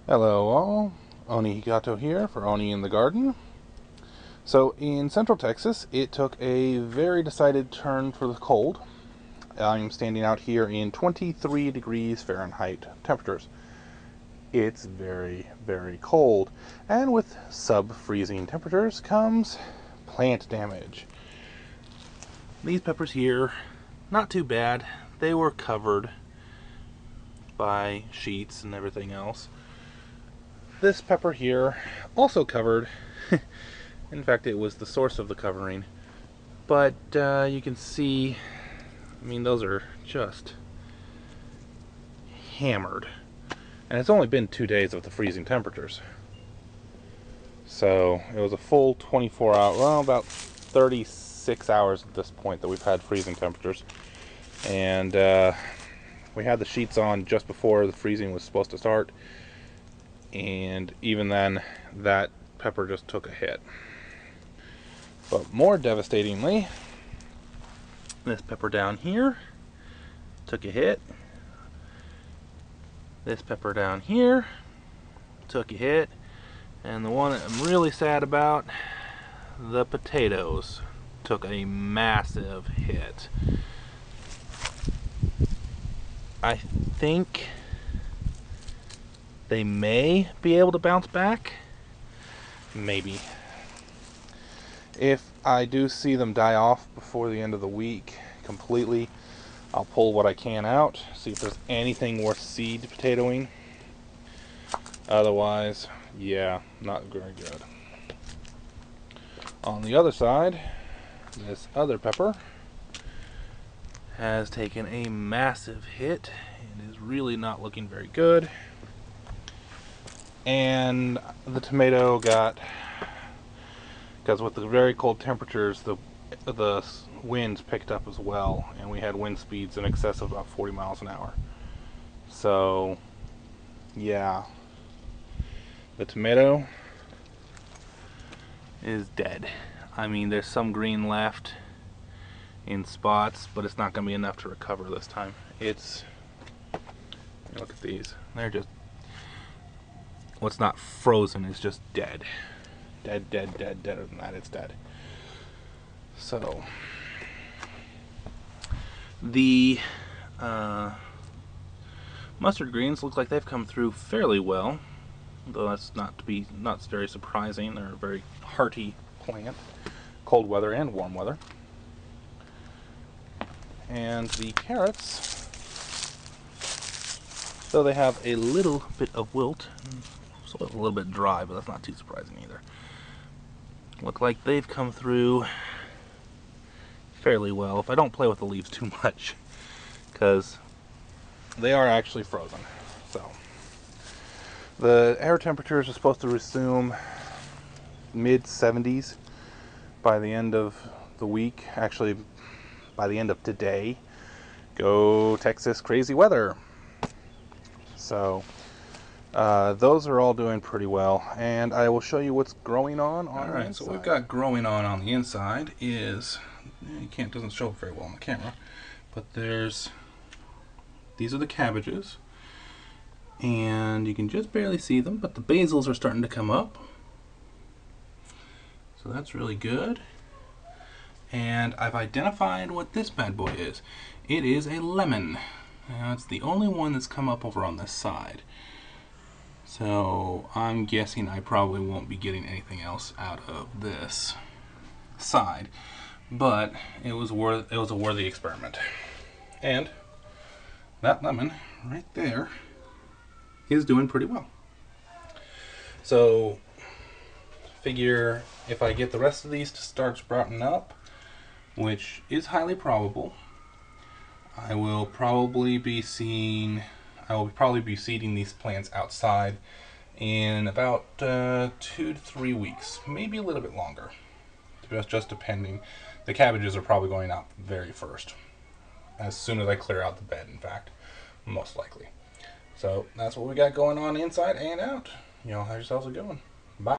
Hello all, Oni Higato here for Oni in the Garden. So in central Texas, it took a very decided turn for the cold. I'm standing out here in 23 degrees Fahrenheit temperatures. It's very, very cold, and with sub-freezing temperatures comes plant damage. These peppers here, not too bad. They were covered by sheets and everything else. This pepper here, also covered. In fact, it was the source of the covering. But you can see, I mean, those are just hammered. And it's only been 2 days with the freezing temperatures. So it was a full 24 hour, well, about 36 hours at this point that we've had freezing temperatures. And we had the sheets on just before the freezing was supposed to start. And even then, that pepper just took a hit. But more devastatingly, this pepper down here took a hit. This pepper down here took a hit. And the one that I'm really sad about, the potatoes, took a massive hit. I think they may be able to bounce back. Maybe. If I do see them die off before the end of the week completely, I'll pull what I can out, see if there's anything worth seed potatoing. Otherwise, yeah, not very good. On the other side, this other pepper has taken a massive hit and is really not looking very good. And the tomato got, because with the very cold temperatures, the winds picked up as well, and we had wind speeds in excess of about 40 miles an hour. So, yeah, the tomato is dead. I mean, there's some green left in spots, but it's not going to be enough to recover this time. It's, look at these, they're just, what's not frozen is just dead. Dead, deader than that, it's dead. So, the mustard greens look like they've come through fairly well, though that's not very surprising. They're a very hearty plant, cold weather and warm weather. And the carrots, though they have a little bit of wilt, so a little bit dry, but that's not too surprising either. Look like they've come through fairly well, if I don't play with the leaves too much, because they are actually frozen. So the air temperatures are supposed to resume mid 70s by the end of the week. Actually, by the end of today. Go Texas, crazy weather. So those are all doing pretty well, and I will show you what's growing on the inside. So what we've got growing on the inside is, doesn't show very well on the camera, but these are the cabbages, and you can just barely see them, but the basils are starting to come up, so that's really good. And I've identified what this bad boy is. It is a lemon. Now, it's the only one that's come up over on this side. So I'm guessing I probably won't be getting anything else out of this side, but it was a worthy experiment. And that lemon right there is doing pretty well. So figure if I get the rest of these to start sprouting up, which is highly probable, I will probably be seeding these plants outside in about 2 to 3 weeks, maybe a little bit longer, just depending. The cabbages are probably going out very first, as soon as I clear out the bed, in fact, most likely. So that's what we got going on inside and out. Y'all have yourselves a good one.